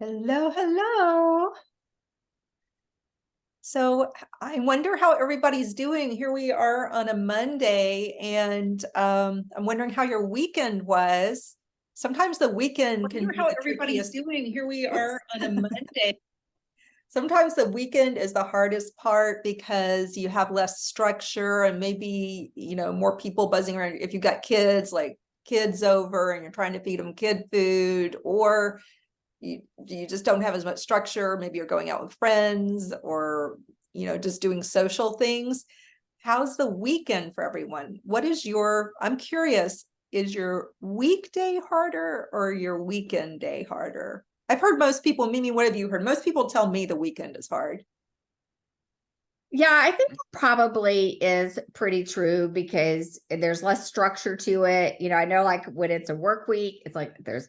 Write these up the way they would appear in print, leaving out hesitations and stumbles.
Hello, hello. So I wonder how everybody's doing. Here we are on a Monday, and I'm wondering how your weekend was. Sometimes the weekend can Wonder be how the everybody's trickiest. doing. Here we Oops. are on a Monday. Sometimes the weekend is the hardest part because you have less structure and maybe, more people buzzing around. If you've got kids, like kids over and you're trying to feed them kid food, or you just don't have as much structure. Maybe you're going out with friends or, just doing social things. How's the weekend for everyone? I'm curious, is your weekday harder or your weekend day harder? I've heard most people, Mimi, what have you heard? Most people tell me the weekend is hard. Yeah, I think that probably is pretty true because there's less structure to it. I know like when it's a work week, it's like there's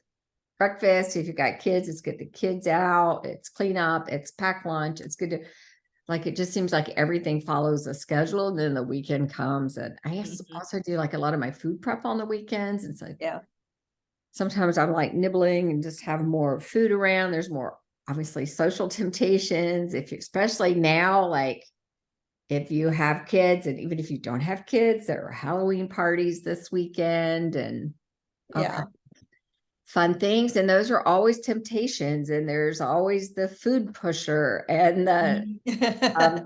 breakfast. If you've got kids, it's get the kids out, it's clean up, it's pack lunch. It's good to like it just seems like everything follows a schedule. And then the weekend comes. And I Mhm. also do like a lot of my food prep on the weekends. And so Yeah. sometimes I'm like nibbling and just have more food around. There's more obviously social temptations. If you, especially now, like if you have kids, and even if you don't have kids, there are Halloween parties this weekend and all Yeah. kinds of fun things. And those are always temptations. And there's always the food pusher and the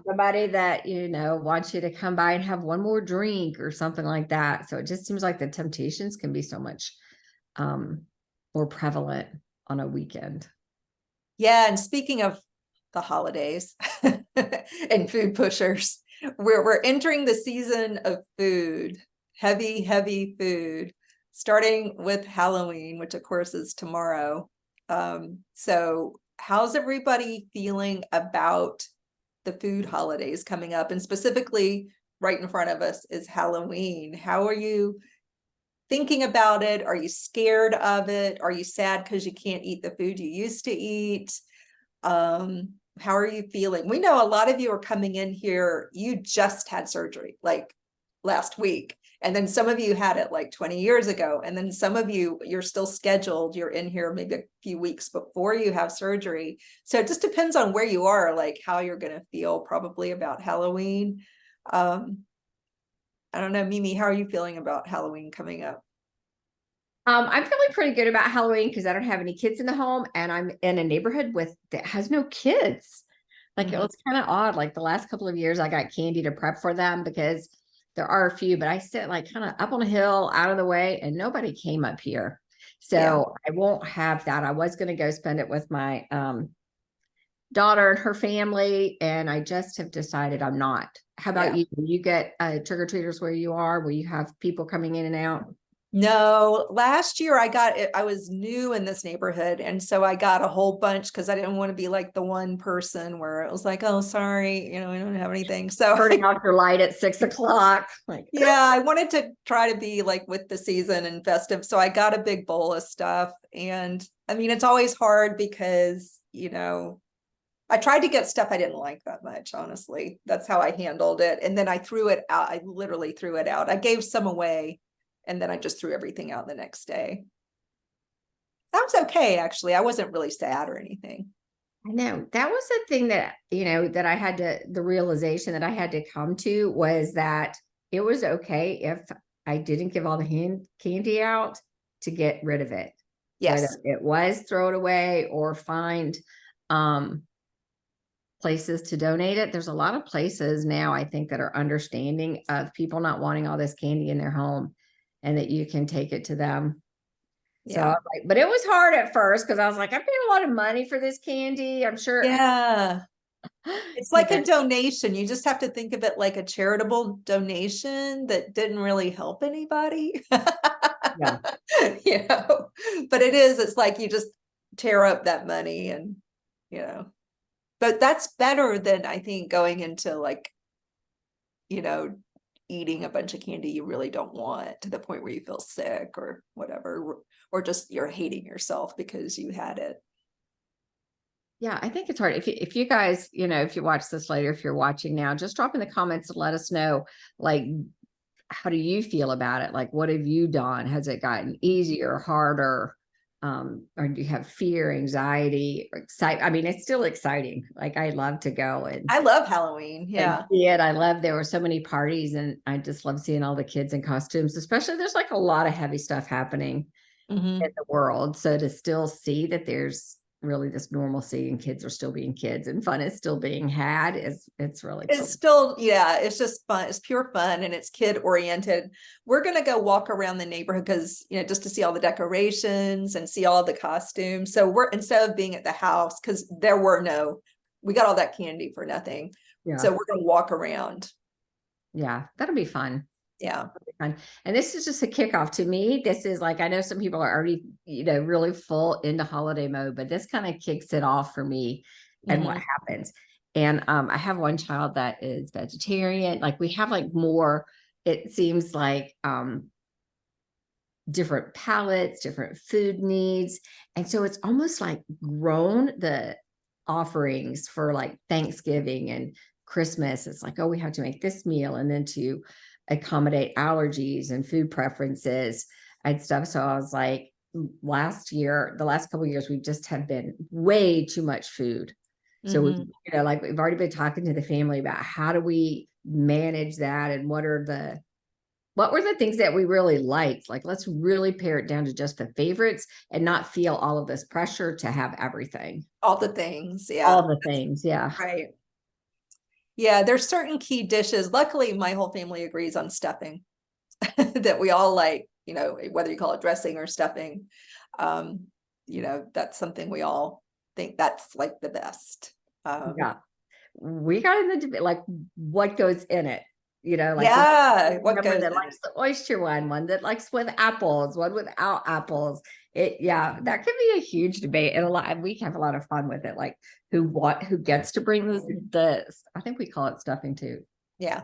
somebody that wants you to come by and have one more drink or something like that. So it just seems like the temptations can be so much um, more prevalent on a weekend. Yeah, and speaking of the holidays and food pushers, we're entering the season of food, heavy, heavy food, starting with Halloween, which of course is tomorrow. So how's everybody feeling about the food holidays coming up? And specifically, right in front of us is Halloween. How are you thinking about it? Are you scared of it? Are you sad because you can't eat the food you used to eat? How are you feeling? We know a lot of you are coming in here, you just had surgery like last week. And then some of you had it like 20 years ago. And then some of you, you're still scheduled. You're in here maybe a few weeks before you have surgery. So it just depends on where you are, like how you're going to feel probably about Halloween. Um, I don't know, Mimi, how are you feeling about Halloween coming up? I'm feeling pretty good about Halloween because I don't have any kids in the home, and I'm in a neighborhood with that has no kids. Like it Mhm. was kind of odd. Like the last couple of years, I got candy to prep for them because there are a few, but I sit like kind of up on a hill out of the way, and nobody came up here. Yeah. So I won't have that. I was going to go spend it with my daughter and her family, and I just have decided I'm not. How about Yeah. you? Do you get trick or treaters where you are? Will you have people coming in and out? No, last year I got it. I was new in this neighborhood. And so I got a whole bunch because I didn't want to be like the one person where it was like, oh, sorry, we don't have anything. So Turning off your light at 6 o'clock. Like, yeah, I wanted to try to be like with the season and festive. So I got a big bowl of stuff. And I mean, it's always hard because, I tried to get stuff I didn't like that much, honestly. That's how I handled it. And then I threw it out. I literally threw it out. I gave some away and then I just threw everything out the next day. That was okay, actually. I wasn't really sad or anything. I know that was the thing that, that I had to, the realization that I had to come to was that it was okay if I didn't give all the candy out to get rid of it, whether Yes. it was throw it away or find um, places to donate it. There's a lot of places now, I think, that are understanding of people not wanting all this candy in their home and that you can take it to them. So I Yeah. was like, but it was hard at first because I was like, I paid a lot of money for this candy. I'm sure, Yeah. It's you like know, a donation. You just have to think of it like a charitable donation that didn't really help anybody. yeah. you know, but it's like you just tear up that money and, you know, but that's better than I think going into like, you know, eating a bunch of candy you really don't want to the point where you feel sick or whatever, or just you're hating yourself because you had it. Yeah, I think it's hard. If you guys, if you watch this later, if you're watching now, just drop in the comments and let us know, like, how do you feel about it? Like, what have you done? Has it gotten easier, harder? or do you have fear, anxiety, or excitement? I mean, it's still exciting. Like I love to go I love Halloween. and Yeah. see it. I love, there were so many parties and I just love seeing all the kids in costumes, especially there's like a lot of heavy stuff happening in the world. So to still see that there's really this normalcy and kids are still being kids and fun is still being had it's really cool. It's still, yeah, it's just fun. It's pure fun and it's kid oriented. We're going to go walk around the neighborhood because, just to see all the decorations and see all the costumes. So we're, instead of being at the house, because we got all that candy for nothing. Yeah. So we're going to walk around. Yeah, that'll be fun. Yeah. And this is just a kickoff to me. This is like, I know some people are already, really full into holiday mode, but this kind of kicks it off for me and what happens. And I have one child that is vegetarian. Like we have like more, it seems like different palates, different food needs. And so it's almost like grown the offerings for like Thanksgiving and Christmas. It's like, oh, we have to make this meal and then to accommodate allergies and food preferences and stuff. So I was like, the last couple of years, we just have been way too much food. So we, like we've already been talking to the family about how do we manage that and what were the things that we really liked? Like, let's really pare it down to just the favorites and not feel all of this pressure to have everything. All the things. Yeah. All the things. Yeah. Right. Yeah. There's certain key dishes. Luckily, my whole family agrees on stuffing that we all like, whether you call it dressing or stuffing. That's something we all think that's like the best. Yeah. We got in the debate, like what goes in it. Like what goes that likes the oyster one that likes with apples, one without apples. That could be a huge debate and we have a lot of fun with it. Like who gets to bring this? I think we call it stuffing too. Yeah.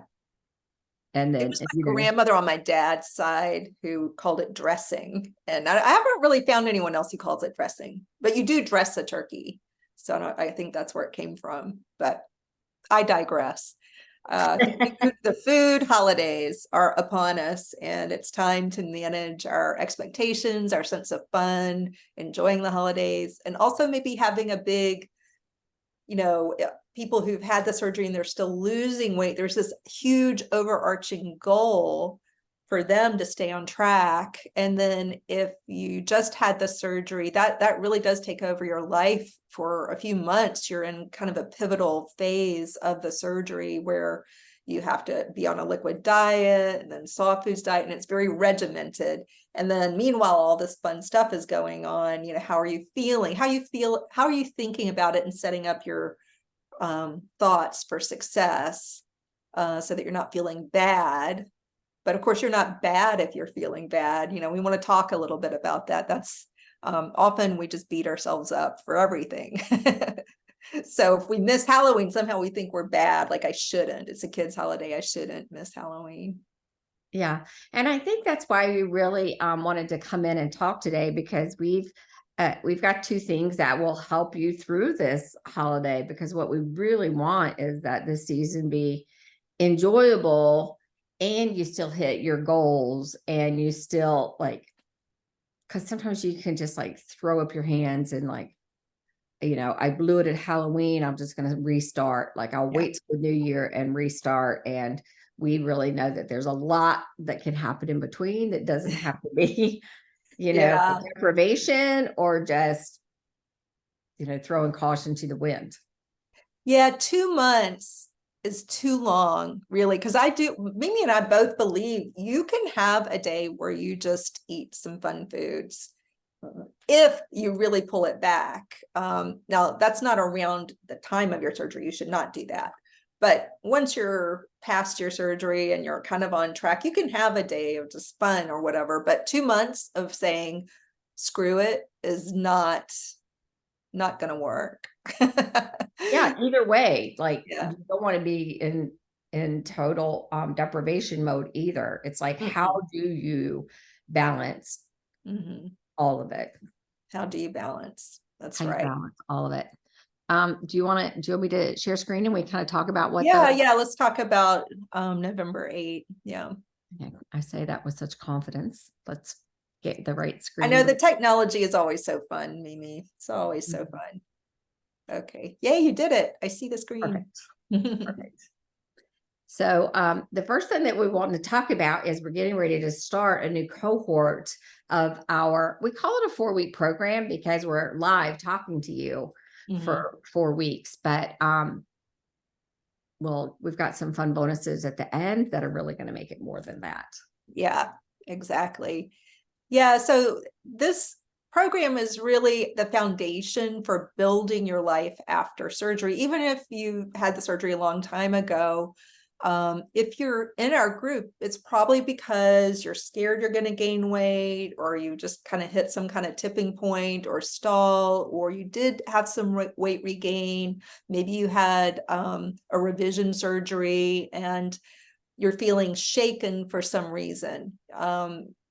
And then it was my grandmother on my dad's side who called it dressing, and I haven't really found anyone else who calls it dressing. But you do dress a turkey, so I think that's where it came from. But I digress. The food holidays are upon us, and it's time to manage our expectations, our sense of fun, enjoying the holidays, and also maybe having a big, people who've had the surgery and they're still losing weight. There's this huge overarching goal for them to stay on track. And then if you just had the surgery, that really does take over your life for a few months. You're in kind of a pivotal phase of the surgery where you have to be on a liquid diet and then soft foods diet, and it's very regimented. And then meanwhile, all this fun stuff is going on. How are you feeling? How are you thinking about it and setting up your thoughts for success so that you're not feeling bad. But of course, you're not bad if you're feeling bad. We want to talk a little bit about that. That's often we just beat ourselves up for everything. So if we miss Halloween, somehow we think we're bad. Like I shouldn't. It's a kid's holiday. I shouldn't miss Halloween. Yeah. And I think that's why we really wanted to come in and talk today, because we've got two things that will help you through this holiday, because what we really want is that this season be enjoyable and you still hit your goals and you still because sometimes you can just throw up your hands and I blew it at Halloween. I'm just going to restart. I'll wait till the new year and restart. And we really know that there's a lot that can happen in between. That doesn't have to be, deprivation or just, throwing caution to the wind. Yeah. 2 months is too long, really. Because Mimi and I both believe you can have a day where you just eat some fun foods if you really pull it back. Now, that's not around the time of your surgery. You should not do that. But once you're past your surgery and you're kind of on track, you can have a day of just fun or whatever. But 2 months of saying, screw it, is not going to work. Yeah, either way, you don't want to be in total deprivation mode either. It's how do you balance all of it? How do you balance? That's how right. Balance all of it. Do you want me to share screen and we kind of talk about what? Let's talk about November 8th. Yeah. Okay. I say that with such confidence. Let's get the right I know screen. the technology is always so fun, Mimi. It's always so fun. Okay. Yay, you did it. I see the screen. Perfect. So the first thing that we want to talk about is we're getting ready to start a new cohort of we call it a 4-week program because we're live talking to you for 4 weeks. But well, we've got some fun bonuses at the end that are really going to make it more than that. Yeah, exactly. Yeah, so this program is really the foundation for building your life after surgery. Even if you had the surgery a long time ago, if you're in our group, it's probably because you're scared you're going to gain weight, or you just kind of hit some kind of tipping point or stall, or you did have some weight regain. Maybe you had a revision surgery and you're feeling shaken for some reason.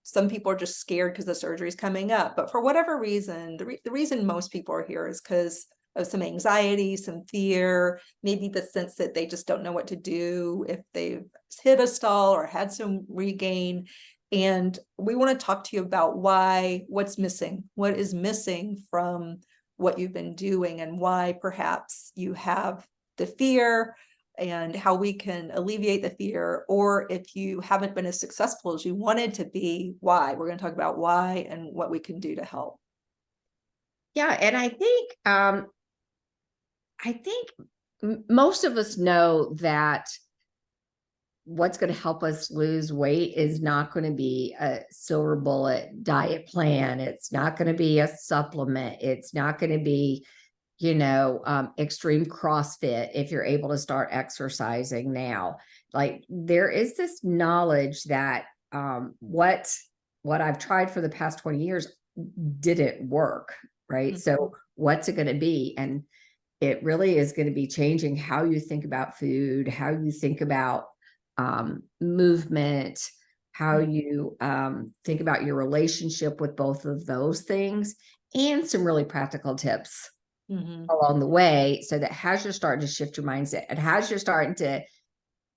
Some people are just scared because the surgery is coming up, but for whatever reason, the reason most people are here is because of some anxiety, some fear, maybe the sense that they just don't know what to do if they've hit a stall or had some regain. And we want to talk to you about what's missing, what is missing from what you've been doing, and why perhaps you have the fear, and how we can alleviate the fear, or if you haven't been as successful as you wanted to be, why. We're going to talk about why and what we can do to help. Yeah, and I think most of us know that what's going to help us lose weight is not going to be a silver bullet diet plan. It's not going to be a supplement. It's not going to be extreme CrossFit if you're able to start exercising now. Like, there is this knowledge that what I've tried for the past 20 years didn't work, right? So what's it going to be? And it really is going to be changing how you think about food, how you think about movement, how you think about your relationship with both of those things, and some really practical tips along the way, so that as you're starting to shift your mindset and as you're starting to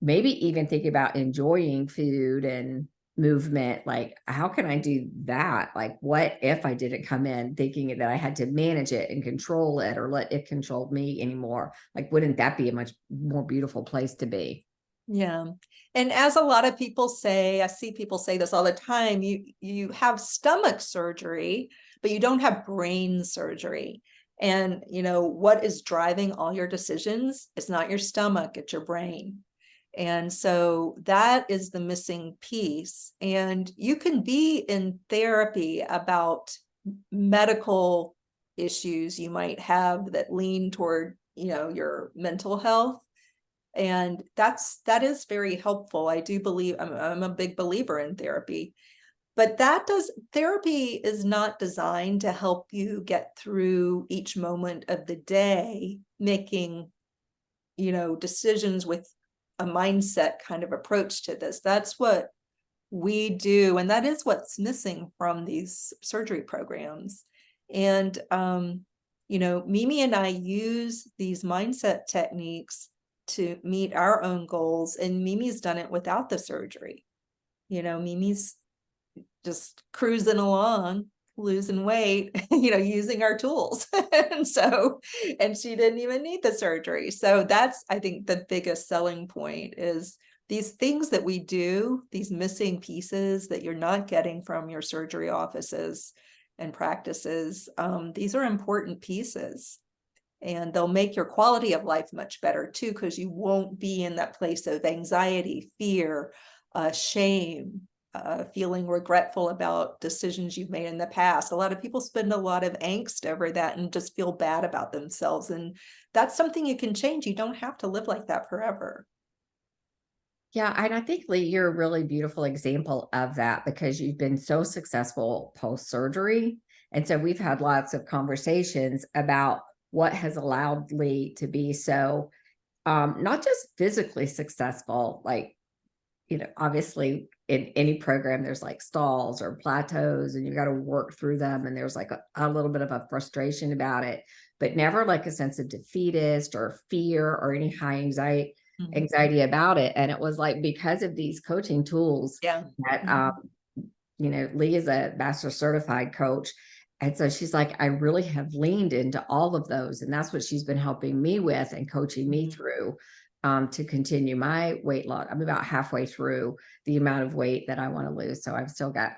maybe even think about enjoying food and movement, like, how can I do that? Like, what if I didn't come in thinking that I had to manage it and control it or let it control me anymore? Like, wouldn't that be a much more beautiful place to be? Yeah. And as a lot of people say, I see people say this all the time, you have stomach surgery, but you don't have brain surgery. And what is driving all your decisions? It's not your stomach, it's your brain. And so that is the missing piece. And you can be in therapy about medical issues you might have that lean toward, your mental health. And that is very helpful. I do believe, I'm a big believer in therapy. But therapy is not designed to help you get through each moment of the day, making, decisions with a mindset kind of approach to this. That's what we do. And that is what's missing from these surgery programs. And, Mimi and I use these mindset techniques to meet our own goals. And Mimi's done it without the surgery. Mimi's just cruising along, losing weight, using our tools. and she didn't even need the surgery. So that's, I think, the biggest selling point is these things that we do, these missing pieces that you're not getting from your surgery offices and practices. These are important pieces, and they'll make your quality of life much better too, because you won't be in that place of anxiety, fear, shame, feeling regretful about decisions you've made in the past. A lot of people spend a lot of angst over that and just feel bad about themselves. And that's something you can change. You don't have to live like that forever. Yeah, and I think, Lee, you're a really beautiful example of that because you've been so successful post-surgery. And so we've had lots of conversations about what has allowed Lee to be so not just physically successful, like, obviously in any program, there's like stalls or plateaus and you got to work through them. And there's like a little bit of a frustration about it, but never like a sense of defeatist or fear or any high anxiety about it. And it was like, because of these coaching tools Yeah. that, Lee is a master certified coach. And so she's like, I really have leaned into all of those. And that's what she's been helping me with and coaching me through to continue my weight loss. I'm about halfway through the amount of weight that I want to lose. So I've still got,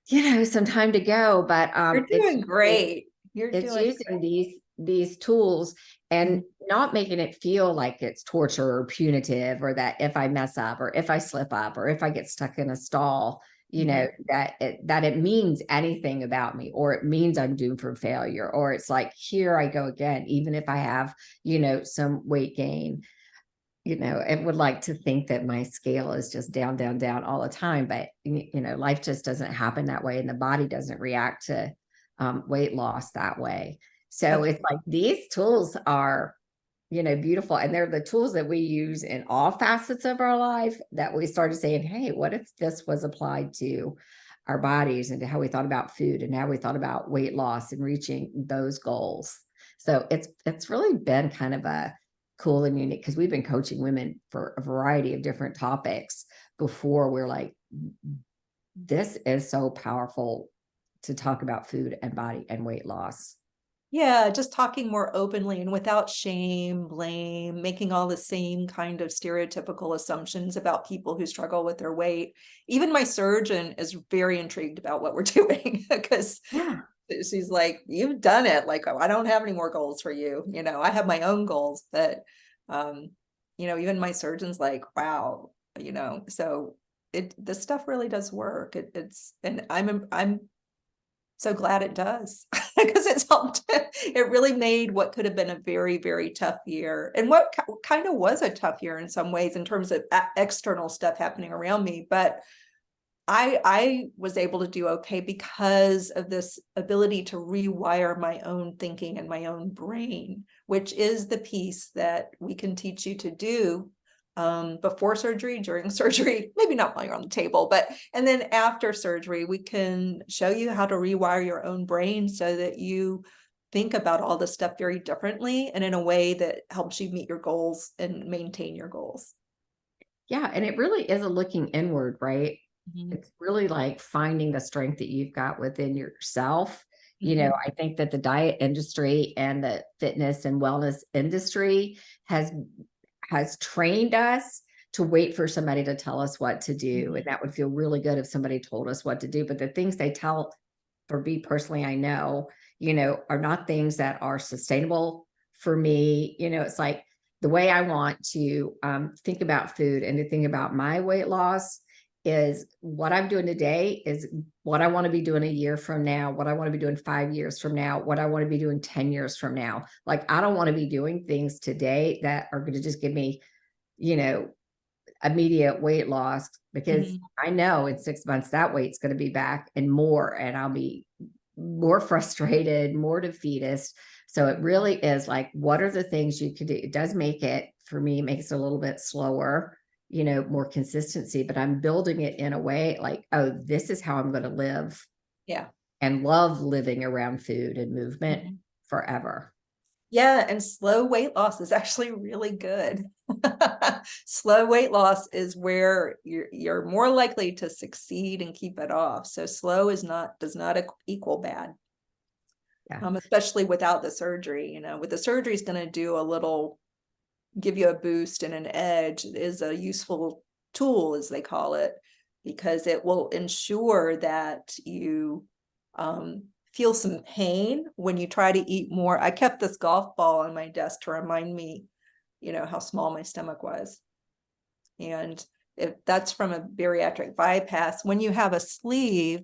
some time to go, but You're doing great. You're it's doing using great. these tools and not making it feel like it's torture or punitive, or that if I mess up or if I slip up or if I get stuck in a stall, that it means anything about me, or it means I'm doomed for failure, or it's like, here I go again, even if I have, some weight gain. And would like to think that my scale is just down, down, down all the time, but life just doesn't happen that way, and the body doesn't react to weight loss that way. So it's like these tools are, beautiful, and they're the tools that we use in all facets of our life, that we started saying, hey, what if this was applied to our bodies and to how we thought about food and how we thought about weight loss and reaching those goals. So it's really been kind of a cool and unique, because we've been coaching women for a variety of different topics before. We're like, this is so powerful to talk about food and body and weight loss. Yeah, just talking more openly and without shame, blame, making all the same kind of stereotypical assumptions about people who struggle with their weight. Even my surgeon is very intrigued about what we're doing, because she's like, you've done it. Like, I don't have any more goals for you. I have my own goals, but, even my surgeon's like, wow, so this stuff really does work. And I'm so glad it does, because it's helped. It really made what could have been a very, very tough year, and what kind of was a tough year in some ways in terms of external stuff happening around me. But I was able to do okay because of this ability to rewire my own thinking and my own brain, which is the piece that we can teach you to do before surgery, during surgery, maybe not while you're on the table, and then after surgery, we can show you how to rewire your own brain so that you think about all this stuff very differently and in a way that helps you meet your goals and maintain your goals. Yeah. And it really is a looking inward, right? It's really like finding the strength that you've got within yourself. I think that the diet industry and the fitness and wellness industry has trained us to wait for somebody to tell us what to do. And that would feel really good if somebody told us what to do. But the things they tell, for me personally, I know, are not things that are sustainable for me. It's like the way I want to think about food and to think about my weight loss is what I'm doing today is what I want to be doing a year from now, what I want to be doing 5 years from now, what I want to be doing 10 years from now. Like, I don't want to be doing things today that are going to just give me, immediate weight loss, because I know in 6 months that weight's going to be back and more, and I'll be more frustrated, more defeatist. So it really is like, what are the things you could do? It does make it, for me, makes it a little bit slower, more consistency, but I'm building it in a way like, oh, this is how I'm going to live. Yeah. And love living around food and movement forever. Yeah. And slow weight loss is actually really good. Slow weight loss is where you're more likely to succeed and keep it off. So slow does not equal bad. Yeah. Especially without the surgery. With the surgery is going to give you a boost and an edge. It is a useful tool, as they call it, because it will ensure that you feel some pain when you try to eat more. I kept this golf ball on my desk to remind me, how small my stomach was. And if that's from a bariatric bypass, when you have a sleeve,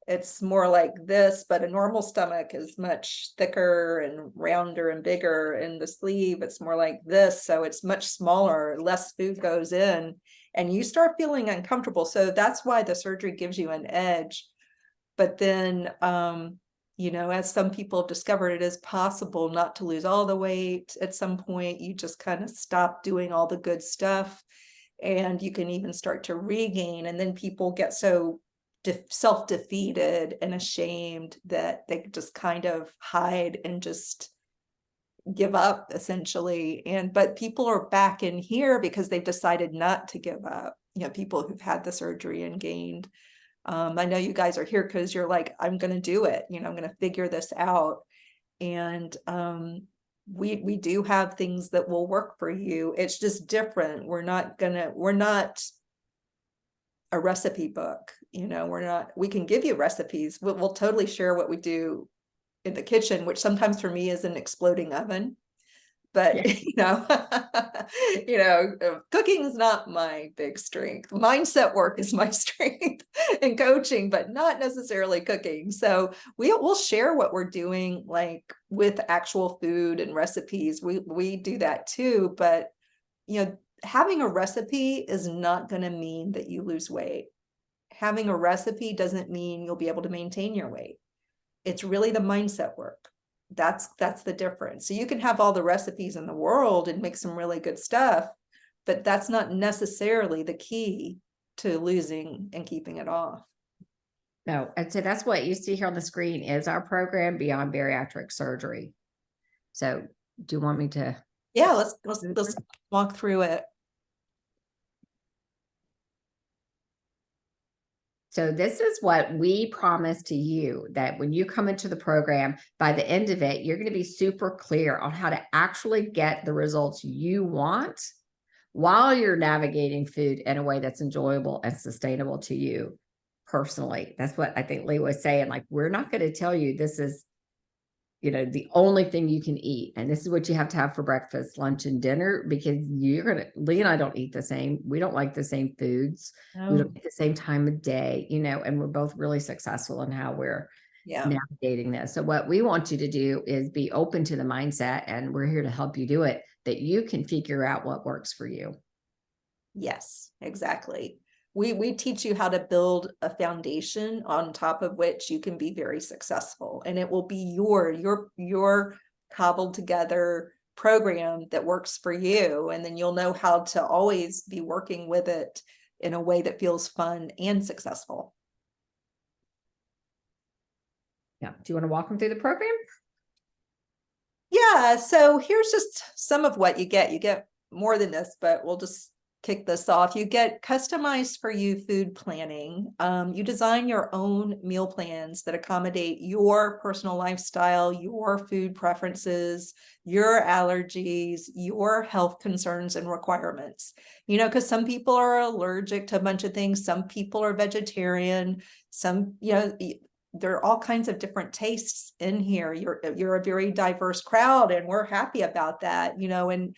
it's more like this, but a normal stomach is much thicker and rounder and bigger. In the sleeve, it's more like this. So it's much smaller, less food goes in, and you start feeling uncomfortable. So that's why the surgery gives you an edge. But then, as some people have discovered, it is possible not to lose all the weight. At some point, you just kind of stop doing all the good stuff, and you can even start to regain. And then people get so self-defeated and ashamed that they just kind of hide and just give up, essentially. But people are back in here because they've decided not to give up. People who've had the surgery and gained I know you guys are here because you're like, I'm going to do it. I'm going to figure this out. And we do have things that will work for you. It's just different. We're not a recipe book. We can give you recipes. We'll totally share what we do in the kitchen, which sometimes for me is an exploding oven. But cooking is not my big strength. Mindset work is my strength in coaching, but not necessarily cooking. So we'll share what we're doing, like with actual food and recipes. We do that too. But having a recipe is not going to mean that you lose weight. Having a recipe doesn't mean you'll be able to maintain your weight. It's really the mindset work. That's the difference. So you can have all the recipes in the world and make some really good stuff, but that's not necessarily the key to losing and keeping it off. No, and so that's what you see here on the screen is our program Beyond Bariatric Surgery. So do you want me to? Yeah, let's walk through it. So this is what we promise to you, that when you come into the program, by the end of it, you're going to be super clear on how to actually get the results you want while you're navigating food in a way that's enjoyable and sustainable to you personally. That's what I think Lee was saying. Like, we're not going to tell you this is, the only thing you can eat. And this is what you have to have for breakfast, lunch, and dinner, because Lee and I don't eat the same. We don't like the same foods. We don't eat the same time of day, and we're both really successful in how we're navigating this. So what we want you to do is be open to the mindset, and we're here to help you do it, that you can figure out what works for you. Yes, exactly. We teach you how to build a foundation on top of which you can be very successful, and it will be your cobbled together program that works for you. And then you'll know how to always be working with it in a way that feels fun and successful. Yeah. Do you want to walk them through the program? Yeah. So here's just some of what you get. You get more than this, but we'll just kick this off. You get customized for you food planning. You design your own meal plans that accommodate your personal lifestyle, your food preferences, your allergies, your health concerns and requirements. Because some people are allergic to a bunch of things. Some people are vegetarian. Some, there are all kinds of different tastes in here. You're a very diverse crowd, and we're happy about that. And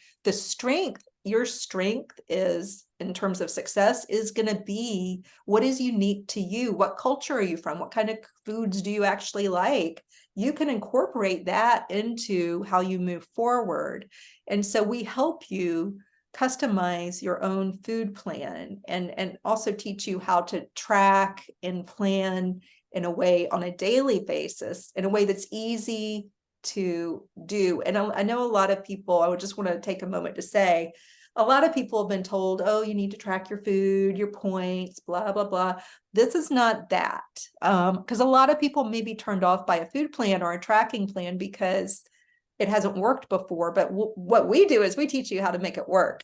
your strength is, in terms of success, is going to be what is unique to you. What culture are you from? What kind of foods do you actually like? You can incorporate that into how you move forward. And so we help you customize your own food plan, and also teach you how to track and plan in a way on a daily basis, in a way that's easy to do. And I know a lot of people, I would just want to take a moment to say, a lot of people have been told, oh, you need to track your food, your points, blah, blah, blah. This is not that. Because a lot of people may be turned off by a food plan or a tracking plan because it hasn't worked before. But what we do is we teach you how to make it work.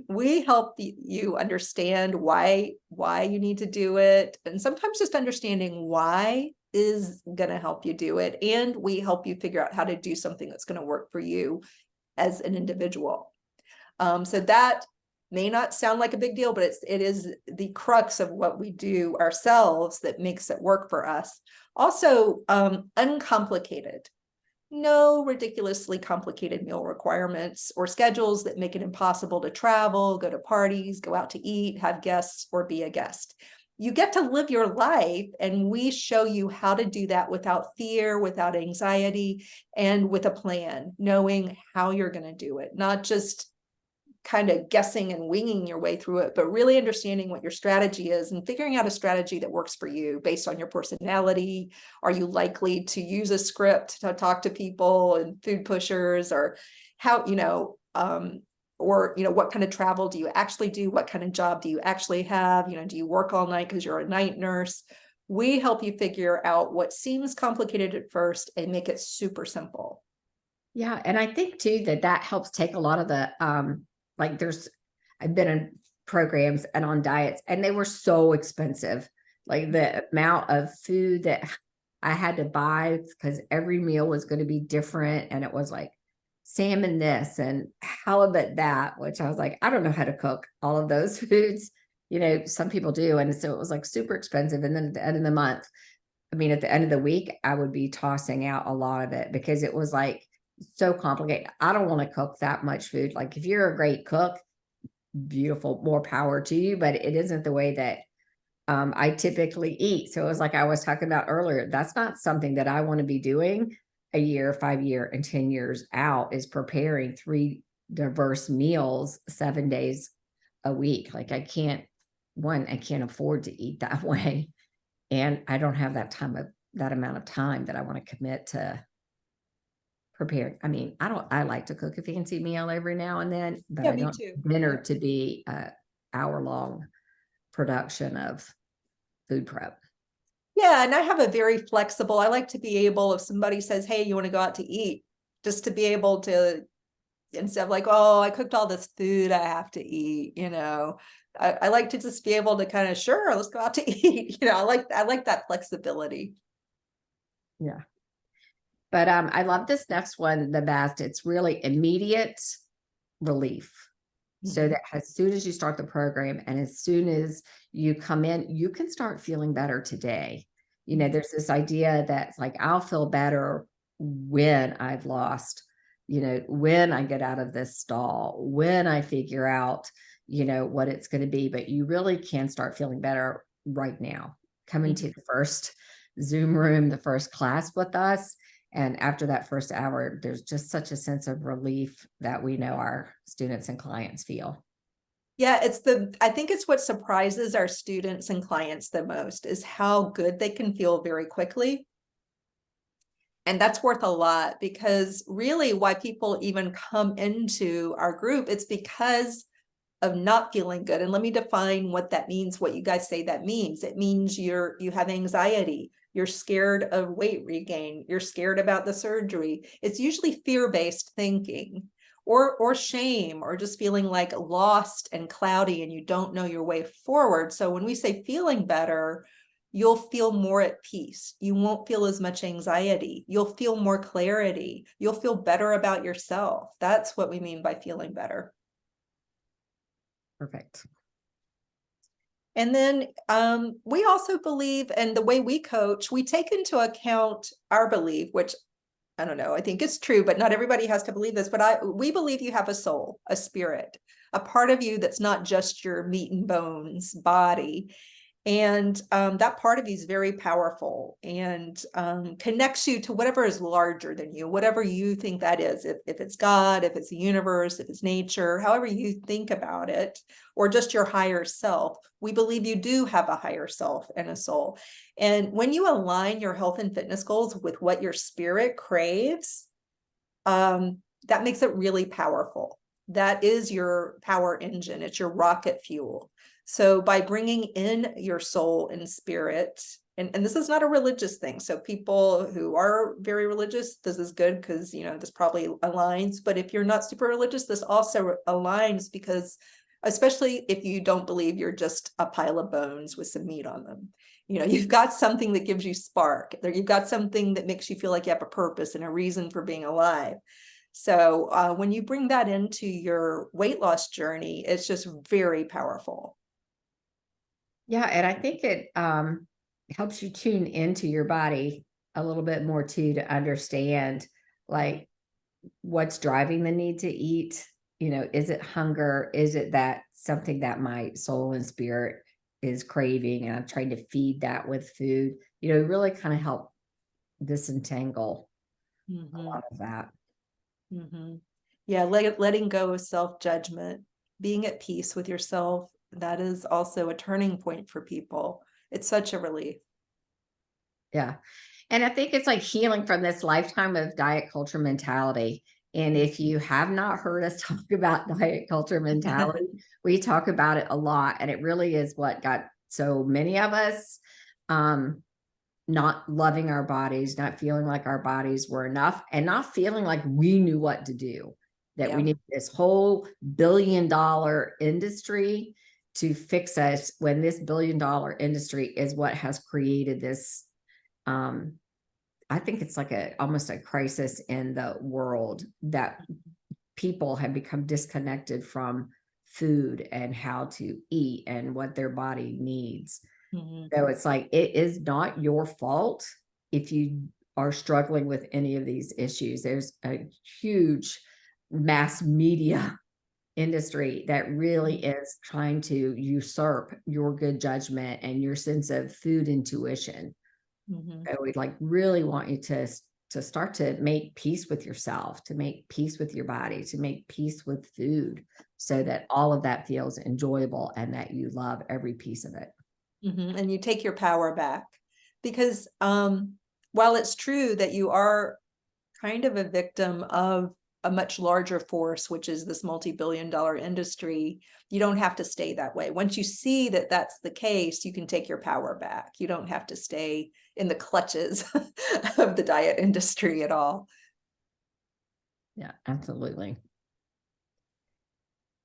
We help you understand why you need to do it. And sometimes just understanding why is going to help you do it. And we help you figure out how to do something that's going to work for you as an individual. So that may not sound like a big deal, but it is the crux of what we do ourselves that makes it work for us. Also, uncomplicated. No ridiculously complicated meal requirements or schedules that make it impossible to travel, go to parties, go out to eat, have guests, or be a guest. You get to live your life, and we show you how to do that without fear, without anxiety, and with a plan, knowing how you're going to do it, not just kind of guessing and winging your way through it, but really understanding what your strategy is and figuring out a strategy that works for you based on your personality. Are you likely to use a script to talk to people and food pushers, or how, what kind of travel do you actually do? What kind of job do you actually have? Do you work all night because you're a night nurse? We help you figure out what seems complicated at first and make it super simple. Yeah. And I think too, that helps take a lot of the, I've been in programs and on diets, and they were so expensive. like the amount of food that I had to buy because every meal was going to be different. And it was like salmon this and halibut that, which I was like, I don't know how to cook all of those foods. Some people do. And so it was like super expensive. And then at the end of the month, at the end of the week, I would be tossing out a lot of it because it was like so complicated. I don't want to cook that much food. Like if you're a great cook, beautiful, more power to you, but it isn't the way that I typically eat. So it was like I was talking about earlier, that's not something that I want to be doing a year, 5 year, and 10 years out, is preparing 3 diverse meals 7 days a week. Like I can't afford to eat that way. And I don't have that amount of time that I want to commit to preparing. I like to cook a fancy meal every now and then, but Yeah, I me don't too. dinner to be a hour-long production of food prep. Yeah, and I have a very flexible, I like to be able, if somebody says, hey, you want to go out to eat, just to be able to, instead of like, oh, I cooked all this food I have to eat, I like to just be able to kind of, sure, let's go out to eat. I like that flexibility. Yeah. But I love this next one the best. It's really immediate relief. So that as soon as you start the program and as soon as you come in, you can start feeling better today. There's this idea that's like, I'll feel better when I've lost, when I get out of this stall, when I figure out, what it's going to be. But you really can start feeling better right now. Coming to the first Zoom room, the first class with us. And after that first hour, there's just such a sense of relief that we know our students and clients feel. Yeah, I think it's what surprises our students and clients the most is how good they can feel very quickly. And that's worth a lot, because really why people even come into our group, it's because of not feeling good. And let me define what that means, what you guys say that means. It means you have anxiety, you're scared of weight regain, you're scared about the surgery. It's usually fear-based thinking or shame, or just feeling like lost and cloudy and you don't know your way forward. So when we say feeling better, you'll feel more at peace. You won't feel as much anxiety. You'll feel more clarity. You'll feel better about yourself. That's what we mean by feeling better. Perfect. And then we also believe, and the way we coach, we take into account our belief, which I don't know, I think it's true, but not everybody has to believe this, but we believe you have a soul, a spirit, a part of you that's not just your meat and bones body. And that part of you is very powerful and connects you to whatever is larger than you, whatever you think that is. If it's God, if it's the universe, if it's nature, however you think about it, or just your higher self, we believe you do have a higher self and a soul. And when you align your health and fitness goals with what your spirit craves, that makes it really powerful. That is your power engine. It's your rocket fuel. So by bringing in your soul and spirit, and this is not a religious thing. So people who are very religious, this is good because, this probably aligns. But if you're not super religious, this also aligns, because especially if you don't believe you're just a pile of bones with some meat on them, you've got something that gives you spark. You've got something that makes you feel like you have a purpose and a reason for being alive. So when you bring that into your weight loss journey, it's just very powerful. Yeah. And I think it helps you tune into your body a little bit more too, to understand like what's driving the need to eat. Is it hunger? Is it that something that my soul and spirit is craving and I'm trying to feed that with food? Really kind of help disentangle a lot of that. Yeah, letting go of self-judgment, being at peace with yourself, that is also a turning point for people. It's such a relief. Yeah. And I think it's like healing from this lifetime of diet culture mentality. And if you have not heard us talk about diet culture mentality, we talk about it a lot. And it really is what got so many of us not loving our bodies, not feeling like our bodies were enough, and not feeling like we knew what to do, that we need this whole $1 billion industry to fix us when this billion-dollar industry is what has created this. I think it's like almost a crisis in the world that people have become disconnected from food and how to eat and what their body needs. So it's like, it is not your fault if you are struggling with any of these issues. There's a huge mass media industry that really is trying to usurp your good judgment and your sense of food intuition. So we'd like really want you to start to make peace with yourself, to make peace with your body, to make peace with food, so that all of that feels enjoyable and that you love every piece of it. And you take your power back, because while it's true that you are kind of a victim of a much larger force, which is this multi-billion-dollar industry, you don't have to stay that way. Once you see that that's the case, you can take your power back. You don't have to stay in the clutches of the diet industry at all. Yeah, absolutely.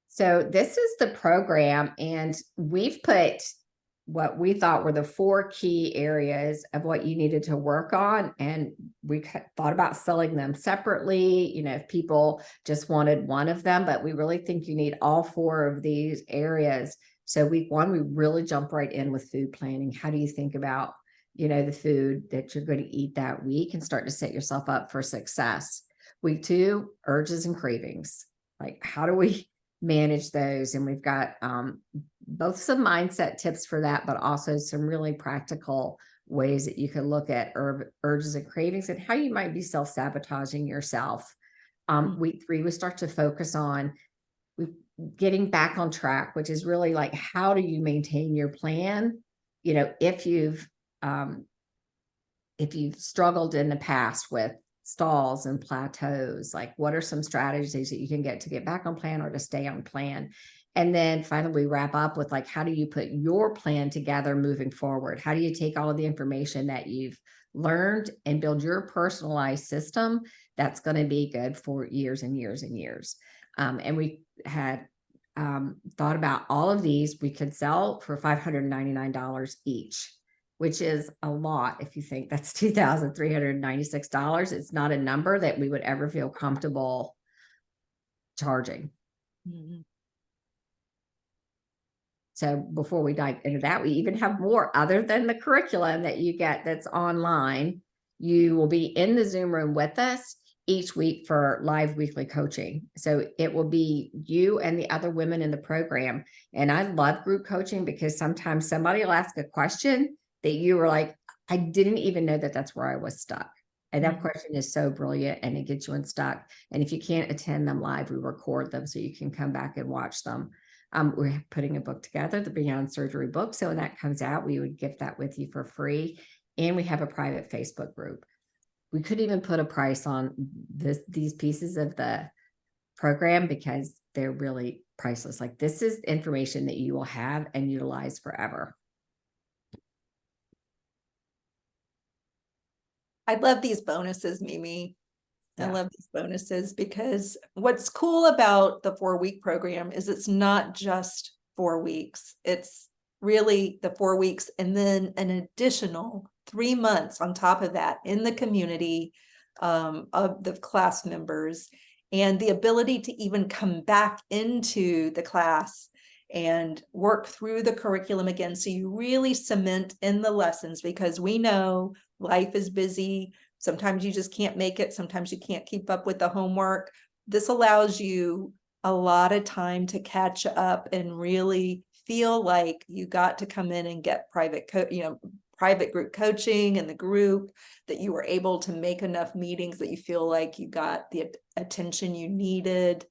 So this is the program, and we've put what we thought were the 4 key areas of what you needed to work on. And we thought about selling them separately, if people just wanted one of them, but we really think you need all 4 of these areas. So week 1, we really jump right in with food planning. How do you think about, the food that you're going to eat that week and start to set yourself up for success? Week 2, urges and cravings. Like, how do we manage those? And we've got both some mindset tips for that, but also some really practical ways that you can look at urges and cravings and how you might be self-sabotaging yourself. Week 3, we start to focus on getting back on track, which is really like, how do you maintain your plan? If you've struggled in the past with stalls and plateaus, like, what are some strategies that you can get to get back on plan or to stay on plan? And then finally, we wrap up with, like, how do you put your plan together moving forward? How do you take all of the information that you've learned and build your personalized system that's going to be good for years and years and years? And we had thought about all of these we could sell for $599 each, which is a lot. If you think that's $2,396, it's not a number that we would ever feel comfortable charging. So before we dive into that, we even have more other than the curriculum that you get that's online. You will be in the Zoom room with us each week for live weekly coaching. So it will be you and the other women in the program. And I love group coaching because sometimes somebody will ask a question that you were like, I didn't even know that that's where I was stuck. And that question is so brilliant and it gets you unstuck. And if you can't attend them live, we record them so you can come back and watch them. We're putting a book together, the Beyond Surgery book. So when that comes out, we would gift that with you for free. And we have a private Facebook group. We could even put a price on these pieces of the program because they're really priceless. Like, this is information that you will have and utilize forever. I love these bonuses, Mimi. Yeah. I love these bonuses because what's cool about the 4-week program is it's not just 4 weeks. It's really the 4 weeks and then an additional 3 months on top of that in the community of the class members, and the ability to even come back into the class and work through the curriculum again. So you really cement in the lessons, because we know life is busy. Sometimes you just can't make it. Sometimes you can't keep up with the homework. This allows you a lot of time to catch up and really feel like you got to come in and get private group coaching in the group, that you were able to make enough meetings that you feel like you got the attention you needed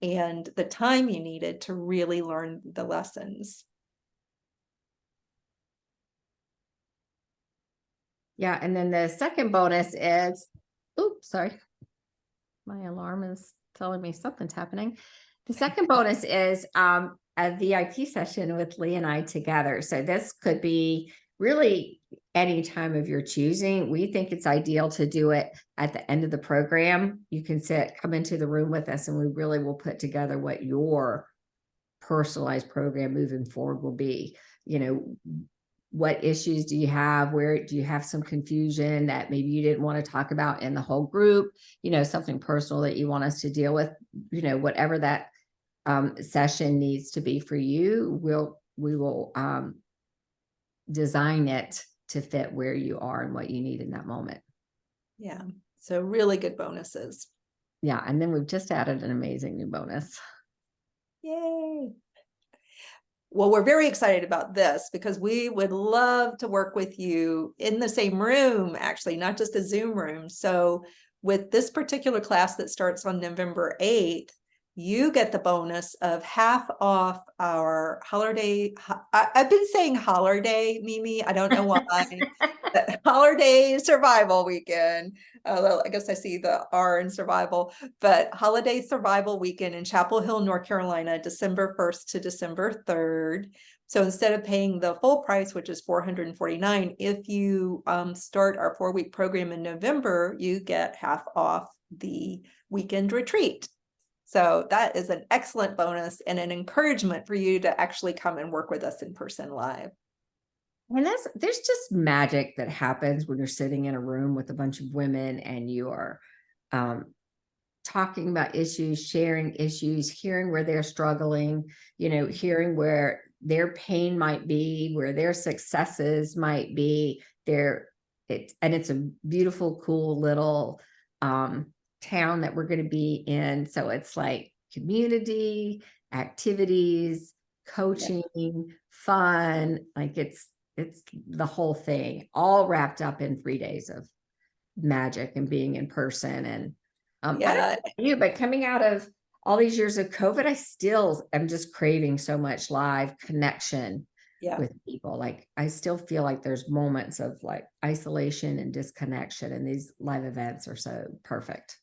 and the time you needed to really learn the lessons. Yeah. And then the second bonus is, oops, sorry. My alarm is telling me something's happening. The second bonus is a VIP session with Lee and I together. So this could be really any time of your choosing. We think it's ideal to do it at the end of the program. You can come into the room with us, and we really will put together what your personalized program moving forward will be. You know, what issues do you have? Where do you have some confusion that maybe you didn't want to talk about in the whole group? You know, something personal that you want us to deal with, you know, whatever that session needs to be for you, we will design it to fit where you are and what you need in that moment. Yeah. So really good bonuses. Yeah. And then we've just added an amazing new bonus. Yay. Well, we're very excited about this because we would love to work with you in the same room, actually, not just a Zoom room. So with this particular class that starts on November 8th, you get the bonus of half off our holiday. I've been saying holiday, Mimi. I don't know why. Holiday survival weekend. I guess I see the R in survival, but holiday survival weekend in Chapel Hill, North Carolina, December 1st to December 3rd. So instead of paying the full price, which is $449, if you start our 4-week program in November, you get half off the weekend retreat. So that is an excellent bonus and an encouragement for you to actually come and work with us in person live. And there's just magic that happens when you're sitting in a room with a bunch of women and you are talking about issues, sharing issues, hearing where they're struggling, you know, hearing where their pain might be, where their successes might be. It's a beautiful, cool little town that we're going to be in. So it's like community, activities, coaching, fun, like it's the whole thing all wrapped up in 3 days of magic and being in person. And I don't know about you, but coming out of all these years of COVID, I still am just craving so much live connection with people. Like I still feel like there's moments of like isolation and disconnection, and these live events are so perfect.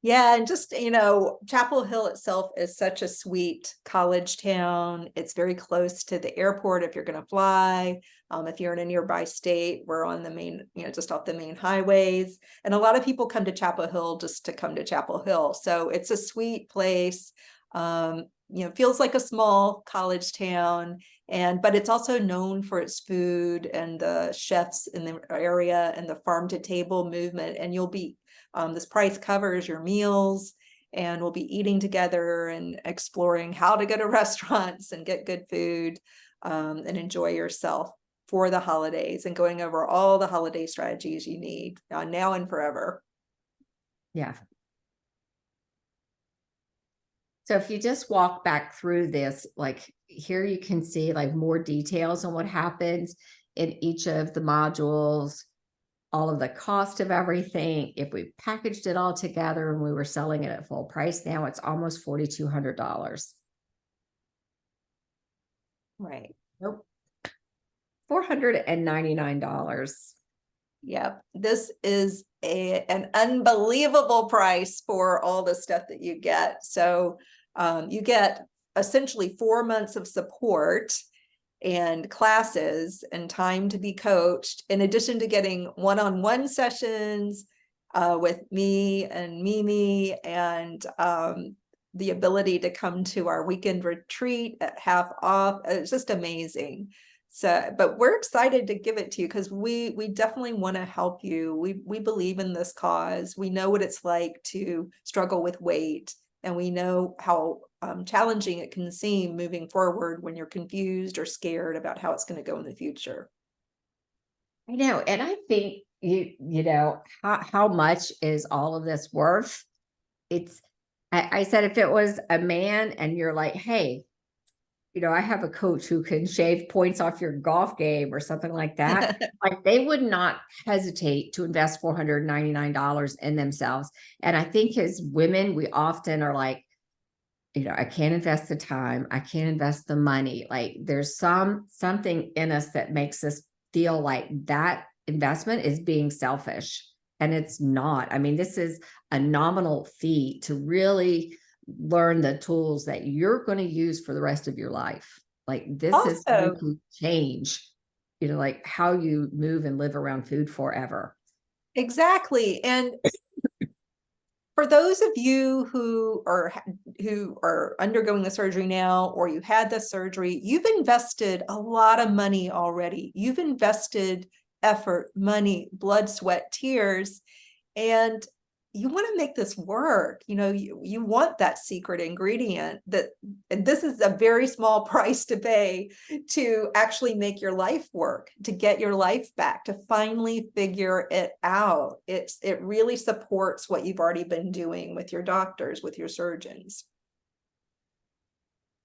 Yeah, and just, you know, Chapel Hill itself is such a sweet college town. It's very close to the airport if you're going to fly. If you're in a nearby state, we're on the main, you know, just off the main highways. And a lot of people come to Chapel Hill just to come to Chapel Hill. So it's a sweet place. You know, feels like a small college town, but it's also known for its food and the chefs in the area and the farm to table movement. And you'll be this price covers your meals, and we'll be eating together and exploring how to go to restaurants and get good food and enjoy yourself for the holidays, and going over all the holiday strategies you need now and forever. Yeah. So if you just walk back through this, like here you can see like more details on what happens in each of the modules, all of the cost of everything. If we packaged it all together and we were selling it at full price, now it's almost $4,200. Right. Nope. $499. Yep. This is an unbelievable price for all the stuff that you get. So you get essentially 4 months of support and classes and time to be coached, in addition to getting one-on-one sessions with me and Mimi, and the ability to come to our weekend retreat at half off. It's just amazing. So, but we're excited to give it to you because we definitely want to help you. We believe in this cause. We know what it's like to struggle with weight, and we know how challenging it can seem moving forward when you're confused or scared about how it's going to go in the future. I know. And I think you know, how much is all of this worth? I said, if it was a man and you're like, hey, you know, I have a coach who can shave points off your golf game or something like that, like they would not hesitate to invest $499 in themselves. And I think as women, we often are like, you know, I can't invest the time, I can't invest the money. Like there's something in us that makes us feel like that investment is being selfish. And it's not. I mean, this is a nominal fee to really learn the tools that you're going to use for the rest of your life. Like this Also, is going to change, you know, like how you move and live around food forever. exactly. And for those of you who who are undergoing the surgery now, or you had the surgery, you've invested a lot of money already. You've invested effort, money, blood, sweat, tears, and you want to make this work. You want that secret ingredient and this is a very small price to pay to actually make your life work, to get your life back, to finally figure it out. It really supports what you've already been doing with your doctors, with your surgeons.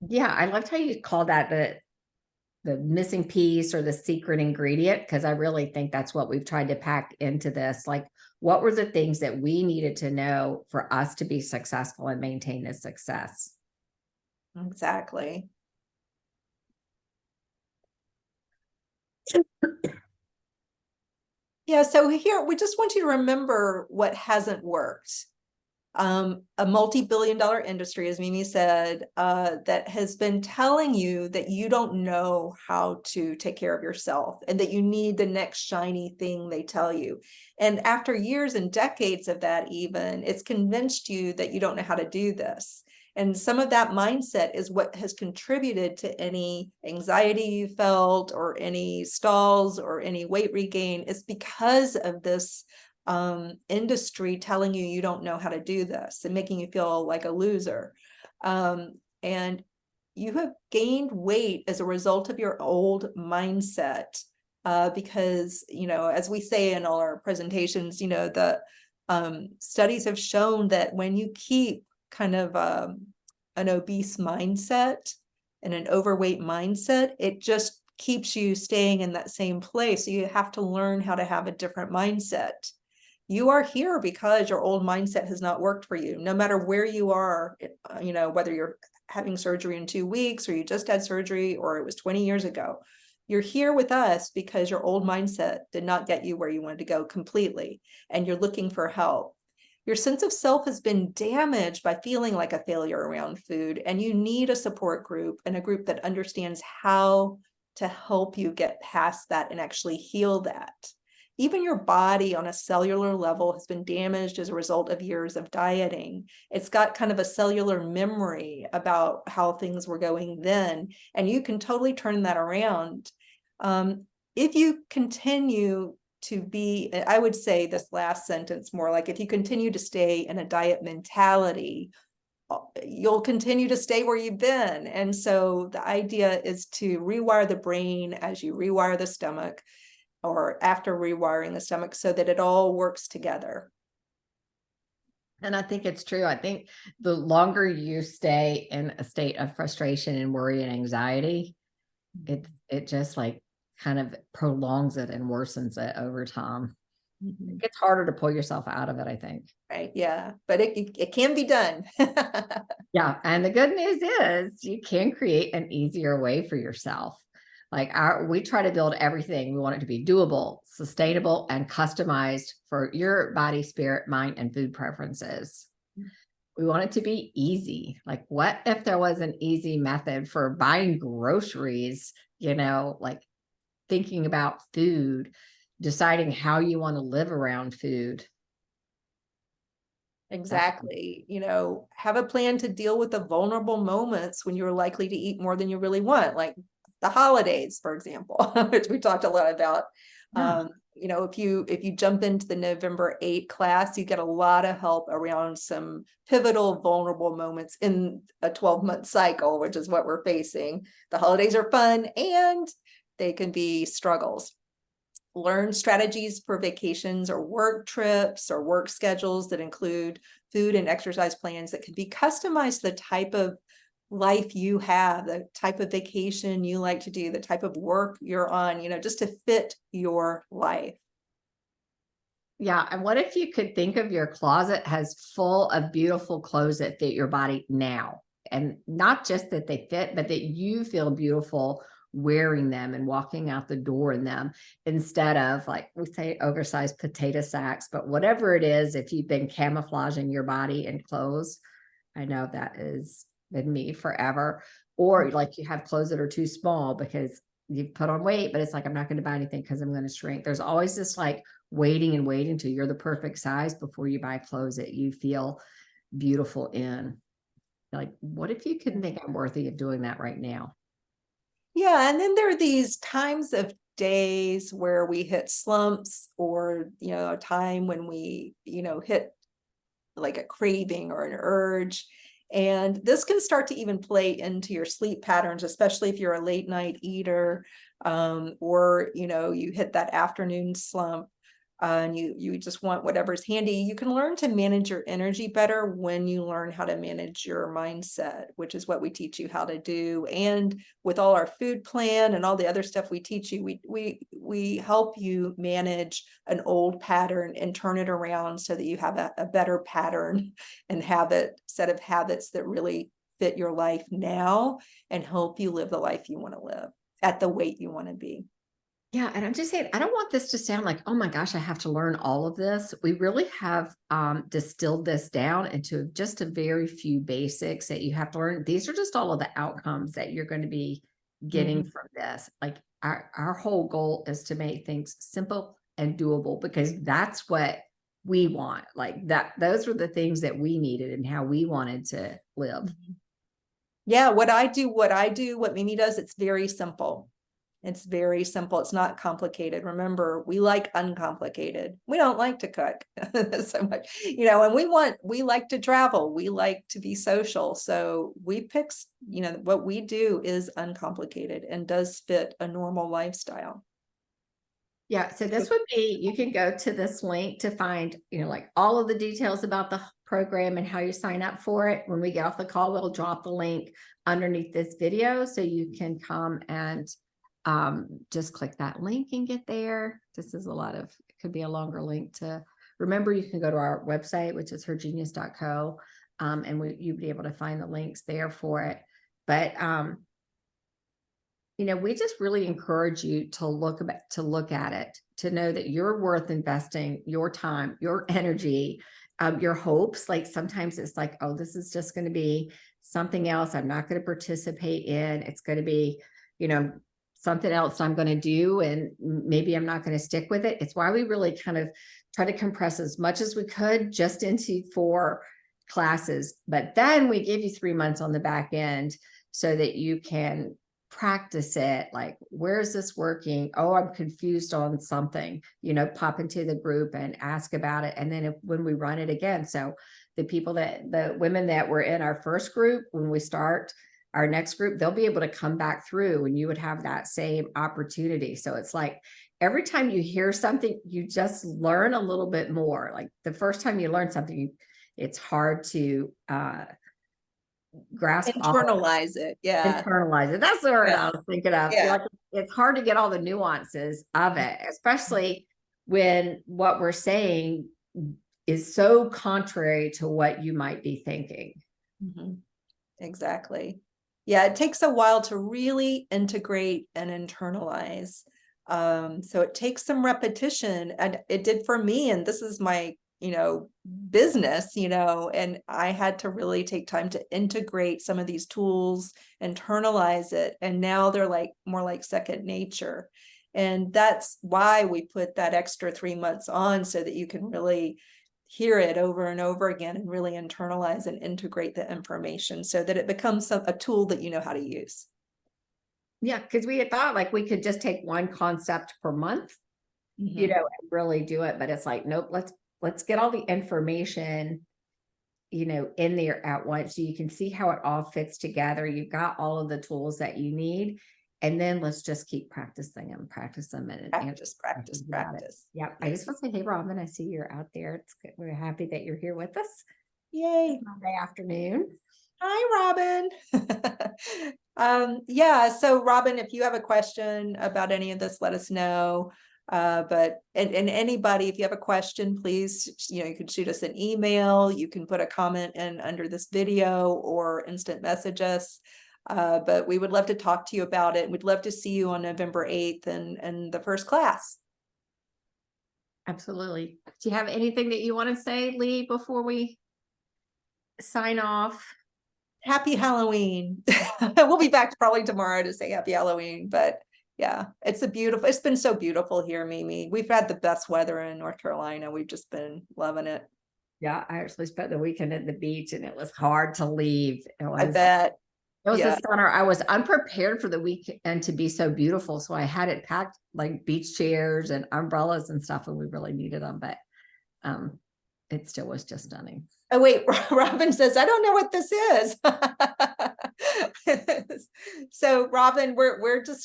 Yeah, I loved how you call that the missing piece or the secret ingredient, because I really think that's what we've tried to pack into this. Like, what were the things that we needed to know for us to be successful and maintain this success? Exactly. Yeah, so here we just want you to remember what hasn't worked. A multi-billion-dollar industry, as Mimi said, that has been telling you that you don't know how to take care of yourself and that you need the next shiny thing they tell you. And after years and decades of that, even, it's convinced you that you don't know how to do this. And some of that mindset is what has contributed to any anxiety you felt, or any stalls, or any weight regain. It's because of this industry telling you you don't know how to do this and making you feel like a loser. And you have gained weight as a result of your old mindset, because, as we say in all our presentations, the studies have shown that when you keep kind of an obese mindset and an overweight mindset, it just keeps you staying in that same place. So you have to learn how to have a different mindset. You are here because your old mindset has not worked for you, no matter where you are, whether you're having surgery in 2 weeks, or you just had surgery, or it was 20 years ago. You're here with us because your old mindset did not get you where you wanted to go completely, and you're looking for help. Your sense of self has been damaged by feeling like a failure around food, and you need a support group, and a group that understands how to help you get past that and actually heal that. Even your body on a cellular level has been damaged as a result of years of dieting. It's got kind of a cellular memory about how things were going then, and you can totally turn that around. If you continue to be, I would say this last sentence more like, if you continue to stay in a diet mentality, you'll continue to stay where you've been. And so the idea is to rewire the brain as you rewire the stomach, or after rewiring the stomach, so that it all works together. And I think it's true. I think the longer you stay in a state of frustration and worry and anxiety, it just like kind of prolongs it and worsens it over time. It gets harder to pull yourself out of it, I think. Right. Yeah. But it can be done. Yeah. And the good news is you can create an easier way for yourself. Like we try to build everything. We want it to be doable, sustainable, and customized for your body, spirit, mind, and food preferences. We want it to be easy. Like, what if there was an easy method for buying groceries, like thinking about food, deciding how you want to live around food? Exactly. Have a plan to deal with the vulnerable moments when you're likely to eat more than you really want, like the holidays, for example, which we talked a lot about. Yeah. If you jump into the November 8 class, you get a lot of help around some pivotal vulnerable moments in a 12-month cycle, which is what we're facing. The holidays are fun, and they can be struggles. Learn strategies for vacations or work trips or work schedules that include food and exercise plans that can be customized to the type of life you have, the type of vacation you like to do, the type of work you're on, just to fit your life. Yeah. And what if you could think of your closet as full of beautiful clothes that fit your body now? And not just that they fit, but that you feel beautiful wearing them and walking out the door in them, instead of, like we say, oversized potato sacks. But whatever it is, if you've been camouflaging your body in clothes, I know that has been me forever. Or like you have clothes that are too small because you've put on weight, but it's like, I'm not going to buy anything because I'm going to shrink. There's always this like waiting and waiting till you're the perfect size before you buy clothes that you feel beautiful in. Like, what if you couldn't think I'm worthy of doing that right now? Yeah. And then there are these times of days where we hit slumps, or, a time when we, hit like a craving or an urge. And this can start to even play into your sleep patterns, especially if you're a late night eater, or, you hit that afternoon slump. And you just want whatever's handy. You can learn to manage your energy better when you learn how to manage your mindset, which is what we teach you how to do. And with all our food plan and all the other stuff we teach you, we help you manage an old pattern and turn it around so that you have a better pattern and set of habits that really fit your life now and help you live the life you want to live at the weight you want to be. Yeah, and I'm just saying, I don't want this to sound like, oh my gosh, I have to learn all of this. We really have distilled this down into just a very few basics that you have to learn. These are just all of the outcomes that you're going to be getting from this. Like our whole goal is to make things simple and doable, because that's what we want. Like that, those were the things that we needed and how we wanted to live. Yeah, what what Mimi does, it's very simple. It's very simple. It's not complicated. Remember, we like uncomplicated. We don't like to cook so much, and we like to travel. We like to be social. So we pick, what we do is uncomplicated and does fit a normal lifestyle. Yeah, so this would be, you can go to this link to find, like all of the details about the program and how you sign up for it. When we get off the call, we'll drop the link underneath this video so you can come and just click that link and get there. This is it could be a longer link to remember. You can go to our website, which is hergenius.co, and you'll be able to find the links there for it. But we just really encourage you to look at it, to know that you're worth investing your time, your energy, your hopes. Like sometimes it's like, oh, this is just going to be something else I'm not going to participate in. It's going to be, something else I'm going to do, and maybe I'm not going to stick with it. It's why we really kind of try to compress as much as we could just into 4 classes. But then we give you 3 months on the back end so that you can practice it. Like, where's this working? Oh, I'm confused on something, pop into the group and ask about it. And then when we run it again, so the women that were in our first group, when we start our next group, they'll be able to come back through and you would have that same opportunity. So it's like every time you hear something, you just learn a little bit more. Like the first time you learn something, it's hard to grasp, Internalize it. Yeah. internalize it. That's the word Yeah. I was thinking of. Yeah. Like it's hard to get all the nuances of it, especially when what we're saying is so contrary to what you might be thinking. Exactly. Yeah, it takes a while to really integrate and internalize. So it takes some repetition, and it did for me. And this is my, business, and I had to really take time to integrate some of these tools, internalize it. And now they're like more like second nature. And that's why we put that extra 3 months on, so that you can really hear it over and over again and really internalize and integrate the information so that it becomes a tool that you know how to use. Yeah, because we had thought like we could just take one concept per month, and really do it. But it's like, nope, let's get all the information, in there at once so you can see how it all fits together. You've got all of the tools that you need. And then let's just keep practicing them, practice them, and practice. Yeah. I just want to say, hey, Robin, I see you're out there. It's good. We're happy that you're here with us. Yay. Monday afternoon. Hi, Robin. Yeah. So Robin, if you have a question about any of this, let us know. But anybody, if you have a question, please, you can shoot us an email. You can put a comment in under this video or instant message us. But we would love to talk to you about it. We'd love to see you on November 8th and the first class. Absolutely. Do you have anything that you want to say, Lee, before we sign off? Happy Halloween. We'll be back probably tomorrow to say happy Halloween, but yeah, it's been so beautiful here, Mimi. We've had the best weather in North Carolina. We've just been loving it. Yeah, I actually spent the weekend at the beach and it was hard to leave. I bet. It was Yeah. a stunner. I was unprepared for the weekend to be so beautiful. So I had it packed like beach chairs and umbrellas and stuff, and we really needed them, but it still was just stunning. Oh, wait, Robin says, I don't know what this is. So Robin,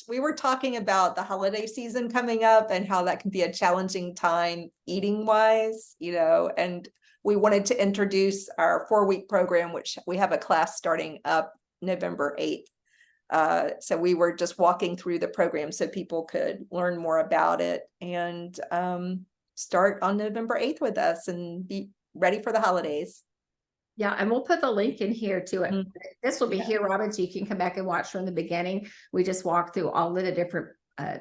we were talking about the holiday season coming up and how that can be a challenging time eating wise, and we wanted to introduce our 4-week program, which we have a class starting up November 8th. So we were just walking through the program so people could learn more about it and start on November 8th with us and be ready for the holidays. Yeah, and we'll put the link in here to it. This will be Yeah. here, Robin, so you can come back and watch from the beginning. We just walk through all of the different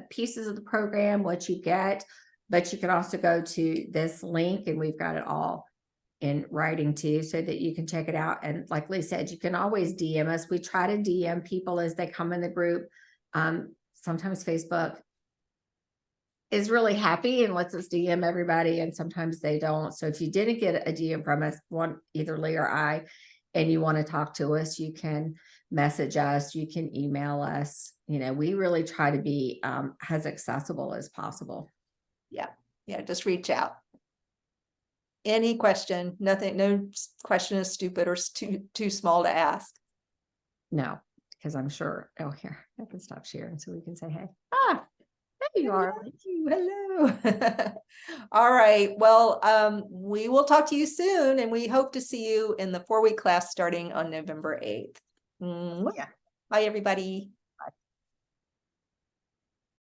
pieces of the program, what you get, but you can also go to this link and we've got it all in writing too, so that you can check it out. And like Lee said, you can always DM us. We try to DM people as they come in the group. Sometimes Facebook is really happy and lets us DM everybody, and sometimes they don't. So if you didn't get a DM from us, either Lee or I, and you want to talk to us, you can message us, you can email us. We really try to be as accessible as possible. Yeah, just reach out. Any question, no question is stupid or too small to ask. No, because I'm sure, here, I can stop sharing so we can say, hey. There you are. Thank you. Hello. All right. Well, we will talk to you soon, and we hope to see you in the 4-week class starting on November 8th. Yeah. Bye, everybody.